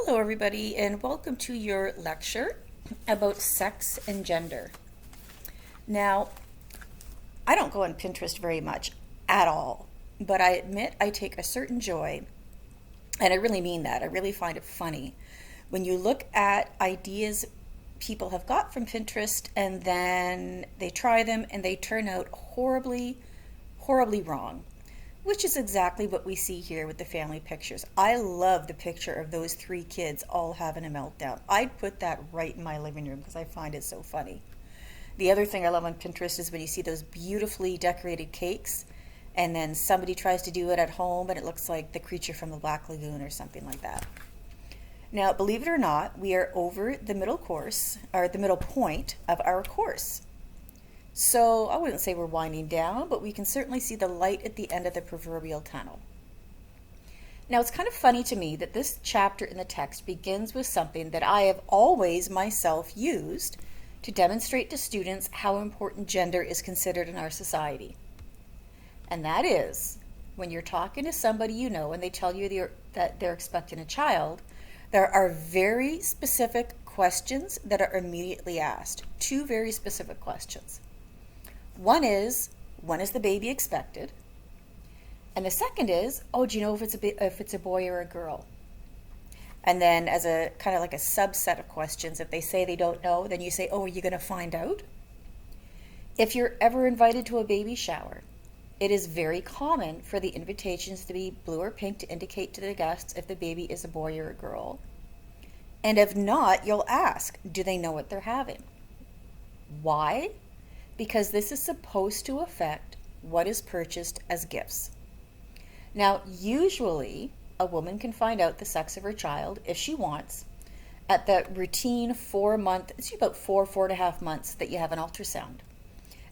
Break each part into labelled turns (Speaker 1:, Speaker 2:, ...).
Speaker 1: Hello, everybody, and welcome to your lecture about sex and gender. Now, I don't go on Pinterest very much at all, but I admit I take a certain joy, and I really mean that. I really find it funny when you look at ideas people have got from Pinterest and then they try them and they turn out horribly, horribly wrong. Which is exactly what we see here with the family pictures. I love the picture of those three kids all having a meltdown. I'd put that right in my living room because I find it so funny. The other thing I love on Pinterest is when you see those beautifully decorated cakes and then somebody tries to do it at home and it looks like the creature from the Black Lagoon or something like that. Now, believe it or not, we are over the middle course, or the middle point of our course. So I wouldn't say we're winding down, but we can certainly see the light at the end of the proverbial tunnel. Now, it's kind of funny to me that this chapter in the text begins with something that I have always myself used to demonstrate to students how important gender is considered in our society. And that is, when you're talking to somebody you know and they tell you that they're expecting a child, there are very specific questions that are immediately asked. Two very specific questions. One is, when is the baby expected? And the second is, oh, do you know if it's a boy or a girl? And then as a kind of like a subset of questions, if they say they don't know, then you say, oh, are you going to find out? If you're ever invited to a baby shower, it is very common for the invitations to be blue or pink to indicate to the guests if the baby is a boy or a girl. And if not, you'll ask, do they know what they're having? Why? Because this is supposed to affect what is purchased as gifts. Now, usually, a woman can find out the sex of her child, if she wants, at the routine 4-month, it's about 4.5 months that you have an ultrasound.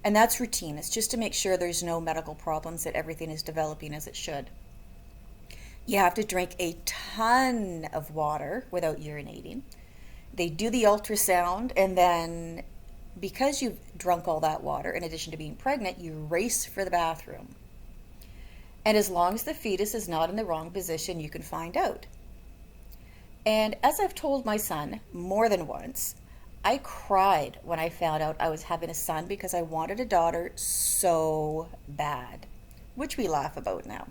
Speaker 1: And that's routine. It's just to make sure there's no medical problems, that everything is developing as it should. You have to drink a ton of water without urinating. They do the ultrasound, and then because you've drunk all that water, in addition to being pregnant, you race for the bathroom. And as long as the fetus is not in the wrong position, you can find out. And as I've told my son more than once, I cried when I found out I was having a son because I wanted a daughter so bad, which we laugh about now.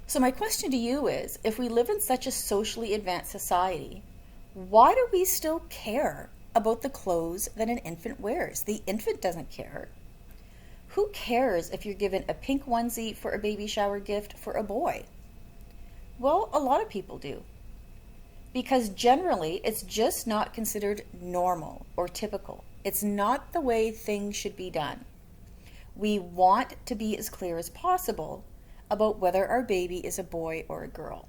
Speaker 1: So my question to you is, if we live in such a socially advanced society, why do we still care about the clothes that an infant wears? The infant doesn't care. Who cares if you're given a pink onesie for a baby shower gift for a boy? Well, a lot of people do. Because generally, it's just not considered normal or typical. It's not the way things should be done. We want to be as clear as possible about whether our baby is a boy or a girl.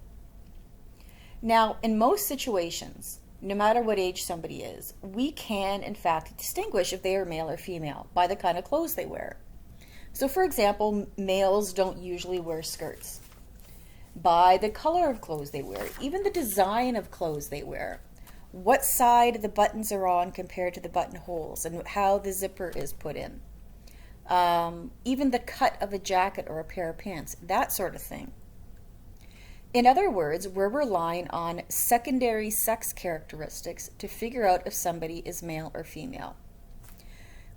Speaker 1: Now, in most situations, no matter what age somebody is, we can, in fact, distinguish if they are male or female by the kind of clothes they wear. So, for example, males don't usually wear skirts. By the color of clothes they wear, even the design of clothes they wear, what side the buttons are on compared to the buttonholes, and how the zipper is put in. Even the cut of a jacket or a pair of pants, that sort of thing. In other words, we're relying on secondary sex characteristics to figure out if somebody is male or female.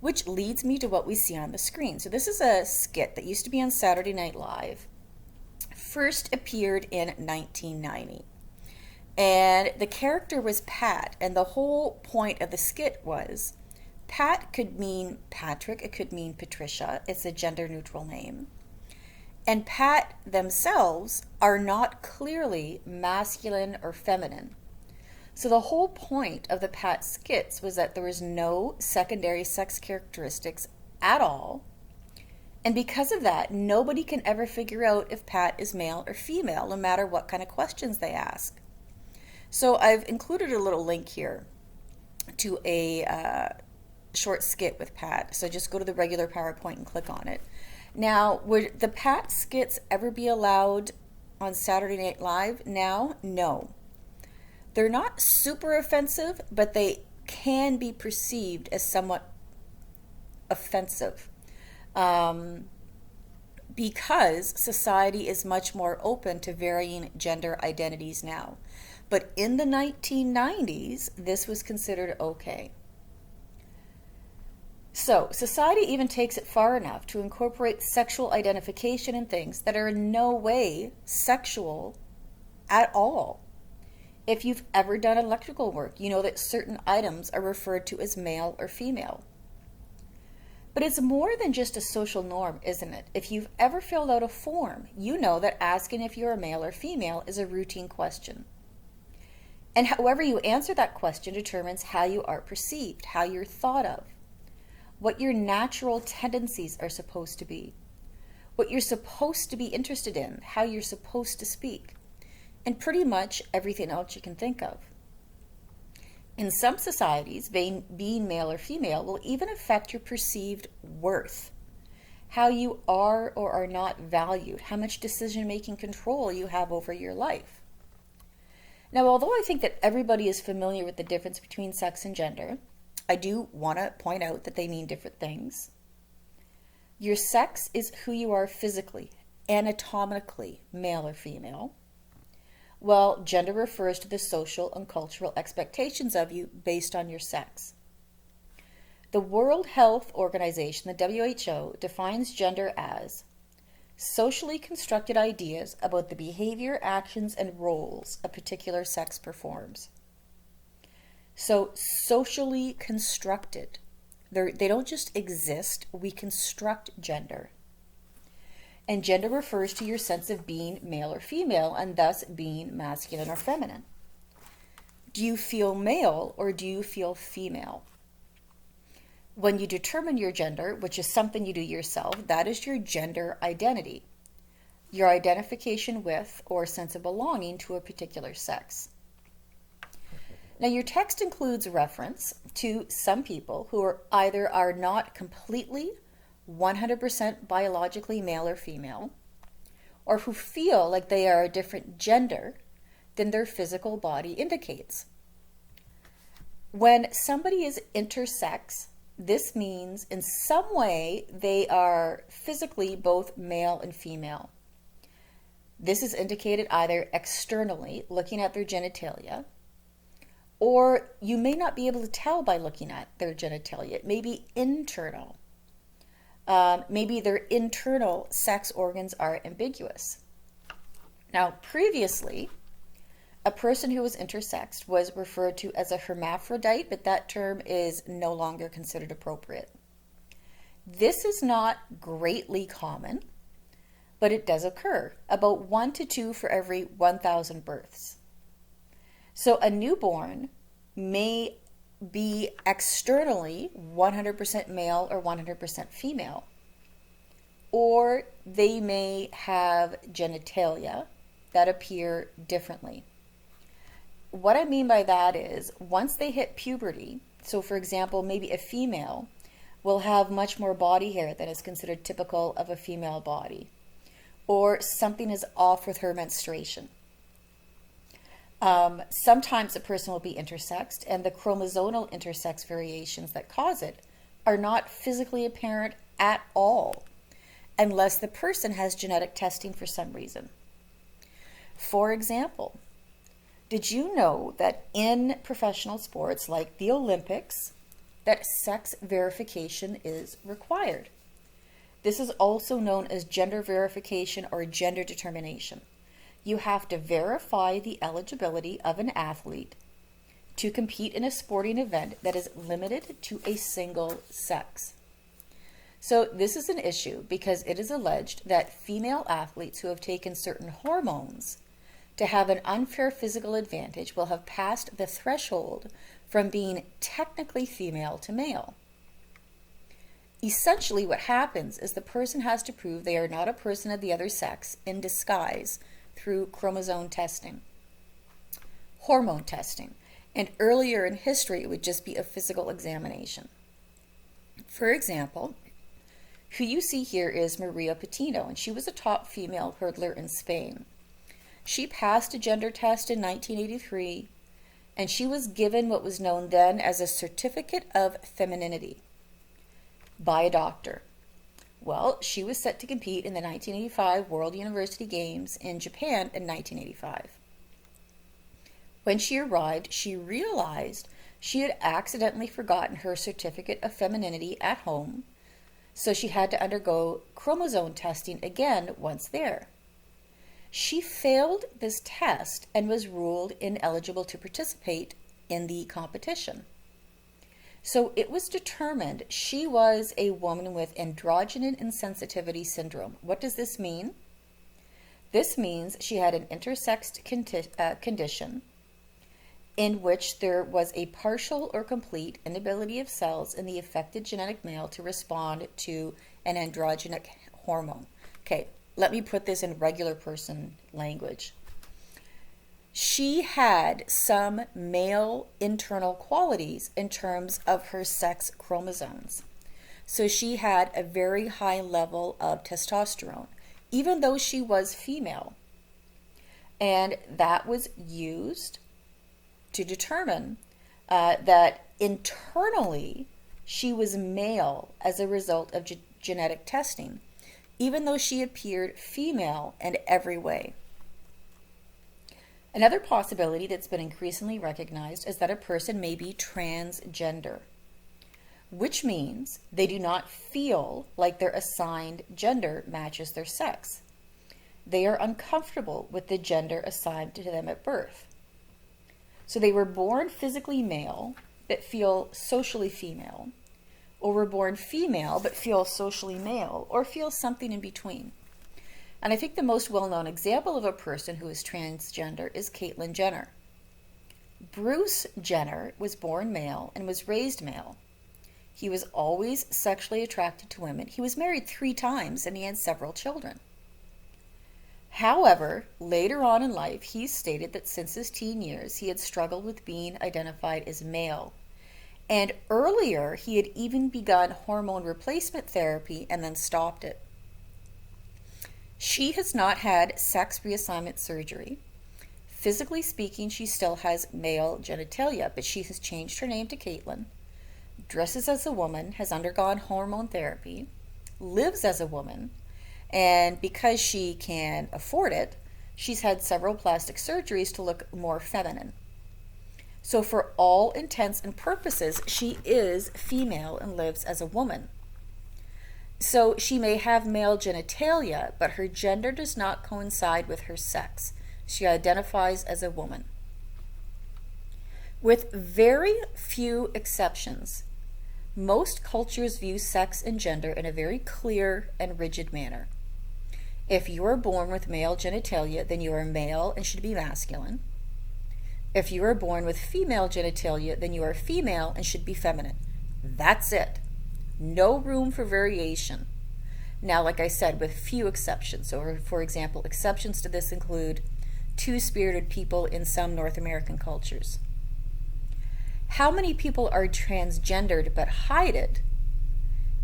Speaker 1: Which leads me to what we see on the screen. So this is a skit that used to be on Saturday Night Live. First appeared in 1990. And the character was Pat, and the whole point of the skit was Pat could mean Patrick, it could mean Patricia. It's a gender-neutral name. And Pat themselves are not clearly masculine or feminine. So the whole point of the Pat skits was that there was no secondary sex characteristics at all. And because of that, nobody can ever figure out if Pat is male or female, no matter what kind of questions they ask. So I've included a little link here to a short skit with Pat. So just go to the regular PowerPoint and click on it. Now, would the Pat skits ever be allowed on Saturday Night Live now? No. They're not super offensive, but they can be perceived as somewhat offensive. because society is much more open to varying gender identities now. But in the 1990s, this was considered okay. So, society even takes it far enough to incorporate sexual identification in things that are in no way sexual at all. If you've ever done electrical work, you know that certain items are referred to as male or female. But it's more than just a social norm, isn't it? If you've ever filled out a form, you know that asking if you're a male or female is a routine question. And however you answer that question determines how you are perceived, how you're thought of, what your natural tendencies are supposed to be, what you're supposed to be interested in, how you're supposed to speak, and pretty much everything else you can think of. In some societies, being male or female will even affect your perceived worth, how you are or are not valued, how much decision-making control you have over your life. Now, although I think that everybody is familiar with the difference between sex and gender, I do want to point out that they mean different things. Your sex is who you are physically, anatomically, male or female. Well, gender refers to the social and cultural expectations of you based on your sex. The World Health Organization, the WHO, defines gender as socially constructed ideas about the behavior, actions, and roles a particular sex performs. So, socially constructed. They don't just exist, we construct gender. And gender refers to your sense of being male or female, and thus being masculine or feminine. Do you feel male or do you feel female? When you determine your gender, which is something you do yourself, that is your gender identity, your identification with or sense of belonging to a particular sex. Now, your text includes reference to some people who are not completely 100% biologically male or female, or who feel like they are a different gender than their physical body indicates. When somebody is intersex, this means in some way they are physically both male and female. This is indicated either externally, looking at their genitalia, or you may not be able to tell by looking at their genitalia. It may be internal. Maybe their internal sex organs are ambiguous. Now, previously, a person who was intersexed was referred to as a hermaphrodite, but that term is no longer considered appropriate. This is not greatly common, but it does occur, about 1 to 2 for every 1,000 births. So a newborn may be externally 100% male or 100% female, or they may have genitalia that appear differently. What I mean by that is once they hit puberty, so for example, maybe a female will have much more body hair than is considered typical of a female body, or something is off with her menstruation. Sometimes a person will be intersexed, and the chromosomal intersex variations that cause it are not physically apparent at all, unless the person has genetic testing for some reason. For example, did you know that in professional sports like the Olympics, that sex verification is required? This is also known as gender verification or gender determination. You have to verify the eligibility of an athlete to compete in a sporting event that is limited to a single sex. So this is an issue because it is alleged that female athletes who have taken certain hormones to have an unfair physical advantage will have passed the threshold from being technically female to male. Essentially what happens is the person has to prove they are not a person of the other sex in disguise through chromosome testing, hormone testing, and earlier in history it would just be a physical examination. For example, who you see here is Maria Patino, and she was a top female hurdler in Spain. She passed a gender test in 1983, and she was given what was known then as a certificate of femininity by a doctor. Well, she was set to compete in the 1985 World University Games in Japan in 1985. When she arrived, she realized she had accidentally forgotten her certificate of femininity at home, so she had to undergo chromosome testing again once there. She failed this test and was ruled ineligible to participate in the competition. So it was determined she was a woman with androgen insensitivity syndrome. What does this mean? This means she had an intersexed condition in which there was a partial or complete inability of cells in the affected genetic male to respond to an androgenic hormone. Okay, let me put this in regular person language. She had some male internal qualities in terms of her sex chromosomes. So she had a very high level of testosterone, even though she was female. And that was used to determine that internally she was male as a result of genetic testing, even though she appeared female in every way. Another possibility that's been increasingly recognized is that a person may be transgender, which means they do not feel like their assigned gender matches their sex. They are uncomfortable with the gender assigned to them at birth. So they were born physically male but feel socially female, or were born female but feel socially male, or feel something in between. And I think the most well-known example of a person who is transgender is Caitlyn Jenner. Bruce Jenner was born male and was raised male. He was always sexually attracted to women. He was married 3 times and he had several children. However, later on in life, he stated that since his teen years, he had struggled with being identified as male. And earlier, he had even begun hormone replacement therapy and then stopped it. She has not had sex reassignment surgery. Physically speaking, she still has male genitalia, but she has changed her name to Caitlyn, dresses as a woman, has undergone hormone therapy, lives as a woman, and because she can afford it, she's had several plastic surgeries to look more feminine. So for all intents and purposes, she is female and lives as a woman. So she may have male genitalia, but her gender does not coincide with her sex. She identifies as a woman. With very few exceptions, most cultures view sex and gender in a very clear and rigid manner. If you are born with male genitalia, then you are male and should be masculine. If you are born with female genitalia, then you are female and should be feminine. That's it. No room for variation. Now, like I said, with few exceptions. So, for example, exceptions to this include two-spirited people in some North American cultures. How many people are transgendered but hide it,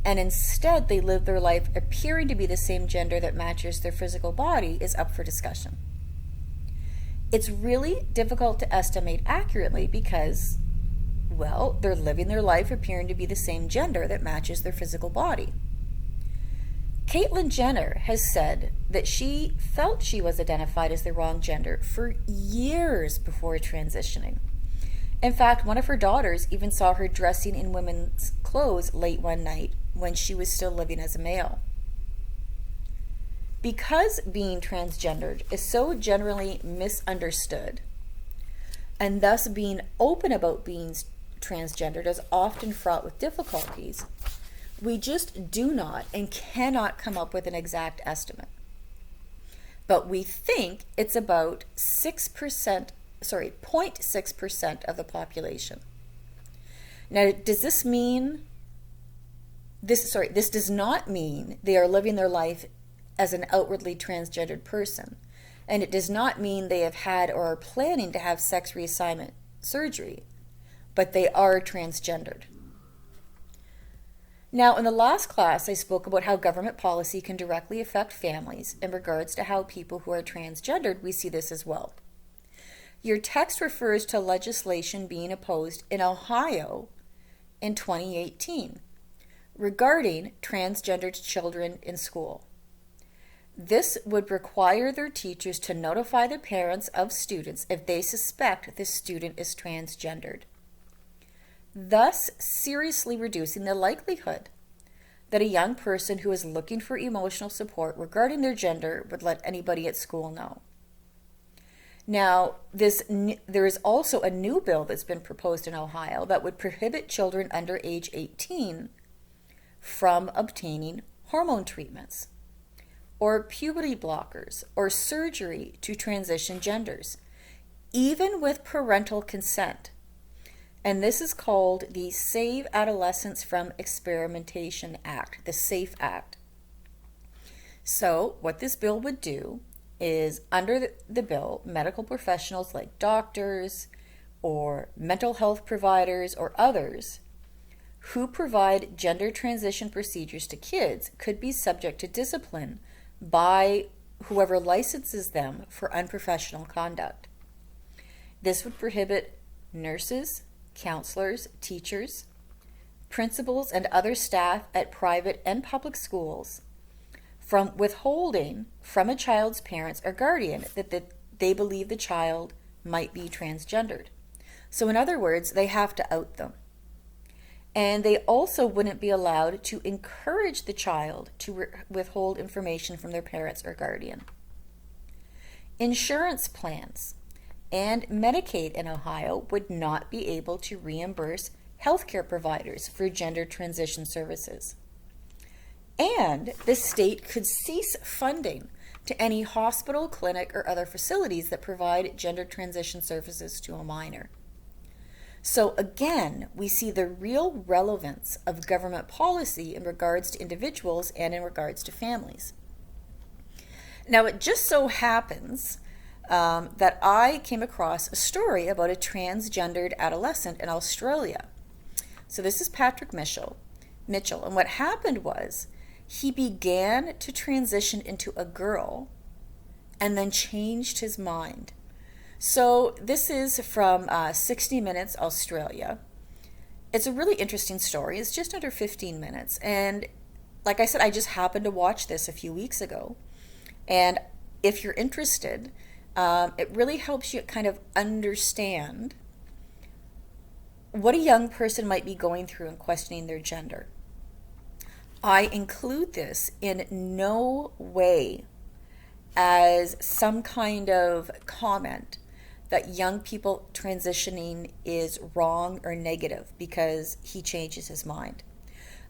Speaker 1: and instead they live their life appearing to be the same gender that matches their physical body is up for discussion. It's really difficult to estimate accurately because, well, they're living their life appearing to be the same gender that matches their physical body. Caitlyn Jenner has said that she felt she was identified as the wrong gender for years before transitioning. In fact, one of her daughters even saw her dressing in women's clothes late one night when she was still living as a male. Because being transgendered is so generally misunderstood, and thus being open about being transgendered is often fraught with difficulties, we just do not and cannot come up with an exact estimate. But we think it's about 0.6% of the population. Now, does this mean this does not mean they are living their life as an outwardly transgendered person, and it does not mean they have had or are planning to have sex reassignment surgery, but they are transgendered. Now, in the last class, I spoke about how government policy can directly affect families in regards to how people who are transgendered, we see this as well. Your text refers to legislation being opposed in Ohio in 2018, regarding transgendered children in school. This would require their teachers to notify the parents of students if they suspect the student is transgendered, thus seriously reducing the likelihood that a young person who is looking for emotional support regarding their gender would let anybody at school know. Now, there is also a new bill that's been proposed in Ohio that would prohibit children under age 18 from obtaining hormone treatments, or puberty blockers, or surgery to transition genders, even with parental consent. And this is called the Save Adolescents from Experimentation Act, the SAFE Act. So what this bill would do is, under the bill, medical professionals like doctors or mental health providers or others who provide gender transition procedures to kids could be subject to discipline by whoever licenses them for unprofessional conduct. This would prohibit nurses, counselors, teachers, principals, and other staff at private and public schools from withholding from a child's parents or guardian that they believe the child might be transgendered. So in other words, they have to out them. And they also wouldn't be allowed to encourage the child to withhold information from their parents or guardian. Insurance plans and Medicaid in Ohio would not be able to reimburse healthcare providers for gender transition services. And the state could cease funding to any hospital, clinic, or other facilities that provide gender transition services to a minor. So again, we see the real relevance of government policy in regards to individuals and in regards to families. Now, it just so happens that I came across a story about a transgendered adolescent in Australia. So this is Patrick Mitchell, and what happened was he began to transition into a girl and then changed his mind. So this is from 60 Minutes Australia. It's a really interesting story. It's just under 15 minutes. And like I said, I just happened to watch this a few weeks ago. And if you're interested, it really helps you kind of understand what a young person might be going through in questioning their gender. I include this in no way as some kind of comment that young people transitioning is wrong or negative because he changes his mind.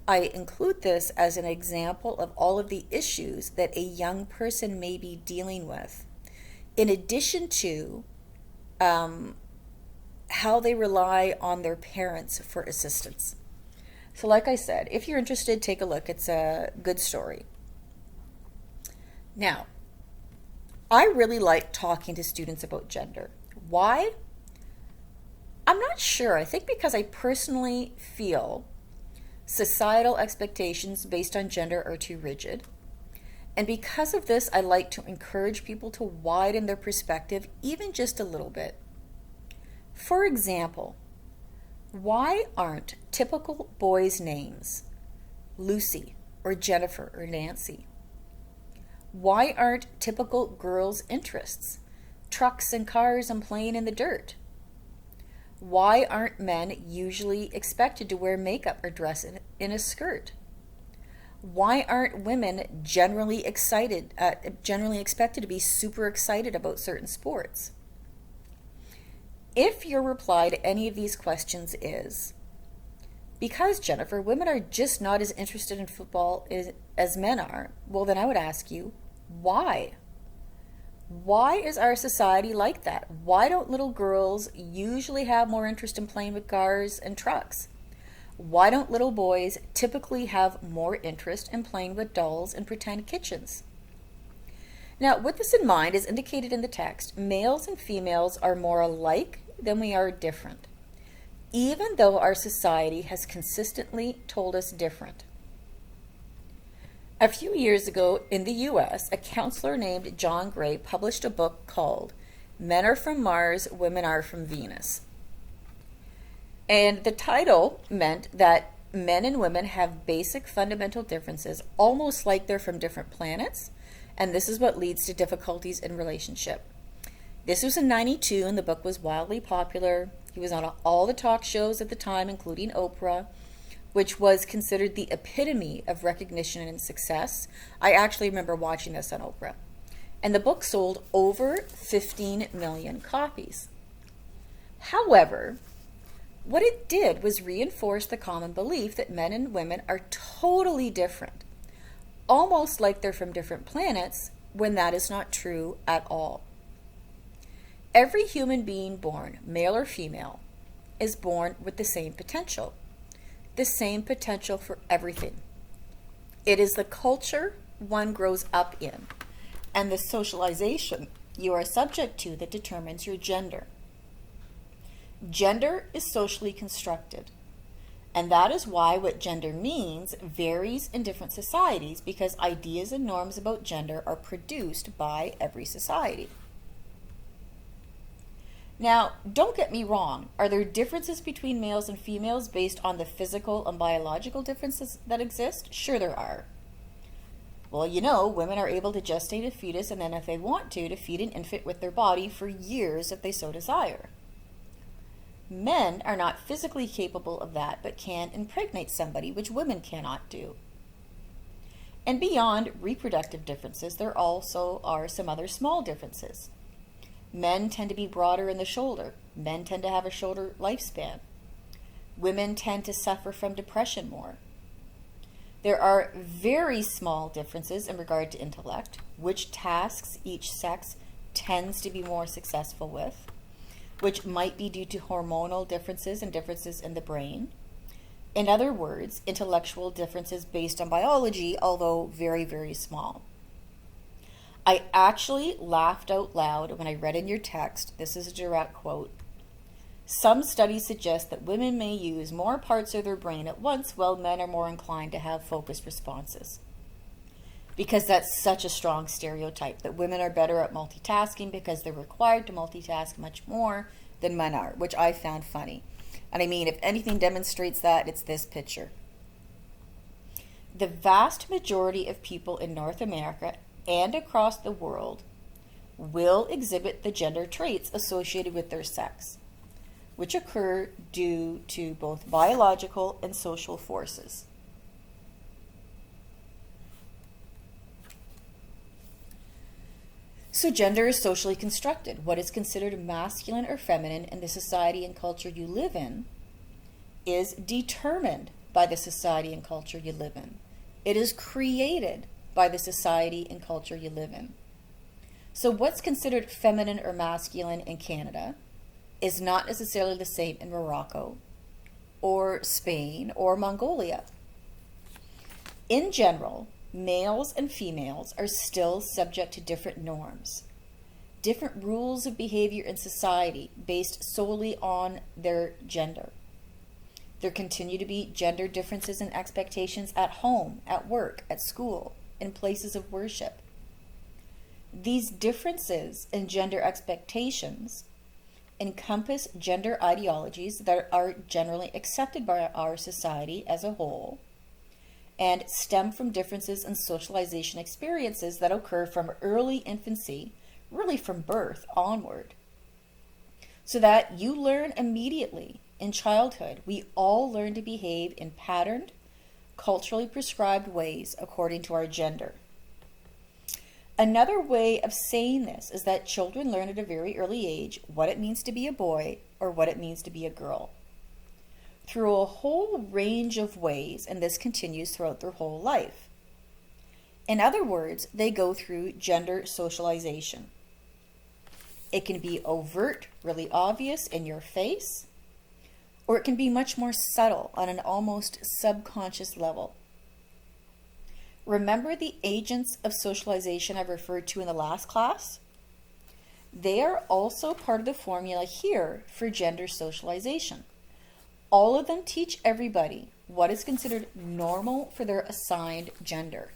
Speaker 1: I include this as an example of all of the issues that a young person may be dealing with, in addition to how they rely on their parents for assistance. So like I said, if you're interested, take a look. It's a good story. Now, I really like talking to students about gender. Why? I'm not sure. I think because I personally feel societal expectations based on gender are too rigid. And because of this, I like to encourage people to widen their perspective even just a little bit. For example, why aren't typical boys' names Lucy or Jennifer or Nancy? Why aren't typical girls' interests trucks and cars and playing in the dirt? Why aren't men usually expected to wear makeup or dress in a skirt? Why aren't women generally expected to be super excited about certain sports? If your reply to any of these questions is, because Jennifer, women are just not as interested in football as men are, well then I would ask you, why? Why is our society like that? Why don't little girls usually have more interest in playing with cars and trucks? Why don't little boys typically have more interest in playing with dolls and pretend kitchens? Now, with this in mind, as indicated in the text, males and females are more alike than we are different, even though our society has consistently told us different. A few years ago in the US, a counselor named John Gray published a book called Men Are From Mars, Women Are From Venus. And the title meant that men and women have basic fundamental differences, almost like they're from different planets, and this is what leads to difficulties in relationship. This was in 92, and the book was wildly popular. He was on all the talk shows at the time, including Oprah, which was considered the epitome of recognition and success. I actually remember watching this on Oprah. And the book sold over 15 million copies. However, what it did was reinforce the common belief that men and women are totally different, almost like they're from different planets, when that is not true at all. Every human being born, male or female, is born with the same potential for everything. It is the culture one grows up in and the socialization you are subject to that determines your gender. Gender is socially constructed, and that is why what gender means varies in different societies, because ideas and norms about gender are produced by every society. Now, don't get me wrong. Are there differences between males and females based on the physical and biological differences that exist? Sure there are. Well, women are able to gestate a fetus and then, if they want to feed an infant with their body for years if they so desire. Men are not physically capable of that, but can impregnate somebody, which women cannot do. And beyond reproductive differences, there also are some other small differences. Men tend to be broader in the shoulder. Men tend to have a shorter lifespan. Women tend to suffer from depression more. There are very small differences in regard to intellect, which tasks each sex tends to be more successful with, which might be due to hormonal differences and differences in the brain. In other words, intellectual differences based on biology, although very, very small. I actually laughed out loud when I read in your text, this is a direct quote, "Some studies suggest that women may use more parts of their brain at once, while men are more inclined to have focused responses." Because that's such a strong stereotype, that women are better at multitasking because they're required to multitask much more than men are, which I found funny. And I mean, if anything demonstrates that, it's this picture. The vast majority of people in North America and across the world will exhibit the gender traits associated with their sex, which occur due to both biological and social forces. So gender is socially constructed. What is considered masculine or feminine in the society and culture you live in is determined by the society and culture you live in. It is created by the society and culture you live in. So what's considered feminine or masculine in Canada is not necessarily the same in Morocco or Spain or Mongolia. In general, males and females are still subject to different norms, different rules of behavior in society based solely on their gender. There continue to be gender differences and expectations at home, at work, at school, in places of worship. These differences in gender expectations encompass gender ideologies that are generally accepted by our society as a whole and stem from differences in socialization experiences that occur from early infancy, really from birth onward. So that you learn immediately in childhood. We all learn to behave in patterned, culturally prescribed ways according to our gender. Another way of saying this is that children learn at a very early age what it means to be a boy or what it means to be a girl, through a whole range of ways, and this continues throughout their whole life. In other words, they go through gender socialization. It can be overt, really obvious, in your face, or it can be much more subtle on an almost subconscious level. Remember the agents of socialization I referred to in the last class? They are also part of the formula here for gender socialization. All of them teach everybody what is considered normal for their assigned gender.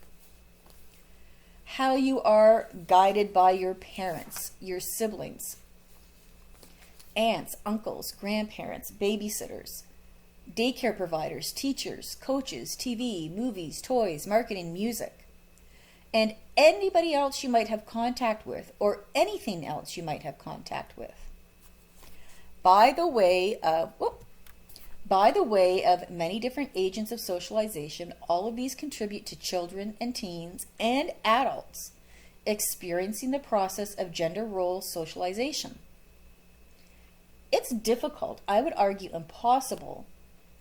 Speaker 1: How you are guided by your parents, your siblings, aunts, uncles, grandparents, babysitters, daycare providers, teachers, coaches, TV, movies, toys, marketing, music, and anybody else you might have contact with, or anything else you might have contact with. By the way of many different agents of socialization, all of these contribute to children and teens and adults experiencing the process of gender role socialization. It's difficult, I would argue impossible,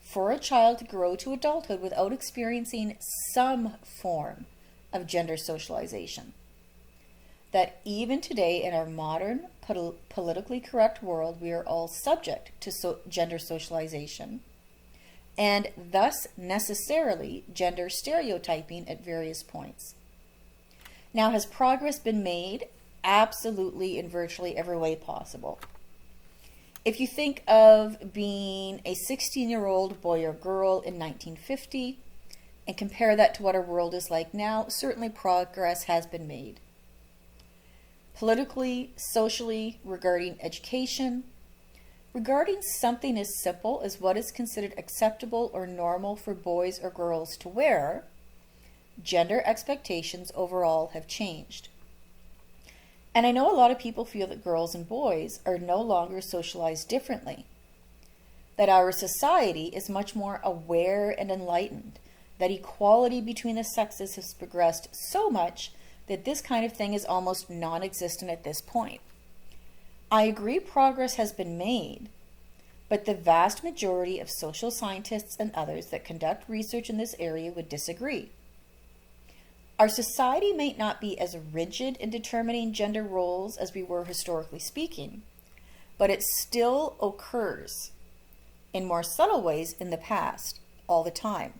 Speaker 1: for a child to grow to adulthood without experiencing some form of gender socialization. That even today in our modern, politically correct world, we are all subject to gender socialization, and thus necessarily gender stereotyping at various points. Now, has progress been made? Absolutely, in virtually every way possible. If you think of being a 16-year-old boy or girl in 1950 and compare that to what our world is like now, certainly progress has been made. Politically, socially, regarding education, regarding something as simple as what is considered acceptable or normal for boys or girls to wear, gender expectations overall have changed. And I know a lot of people feel that girls and boys are no longer socialized differently, that our society is much more aware and enlightened, that equality between the sexes has progressed so much that this kind of thing is almost non-existent at this point. I agree progress has been made, but the vast majority of social scientists and others that conduct research in this area would disagree. Our society may not be as rigid in determining gender roles as we were historically speaking, but it still occurs in more subtle ways in the past, all the time.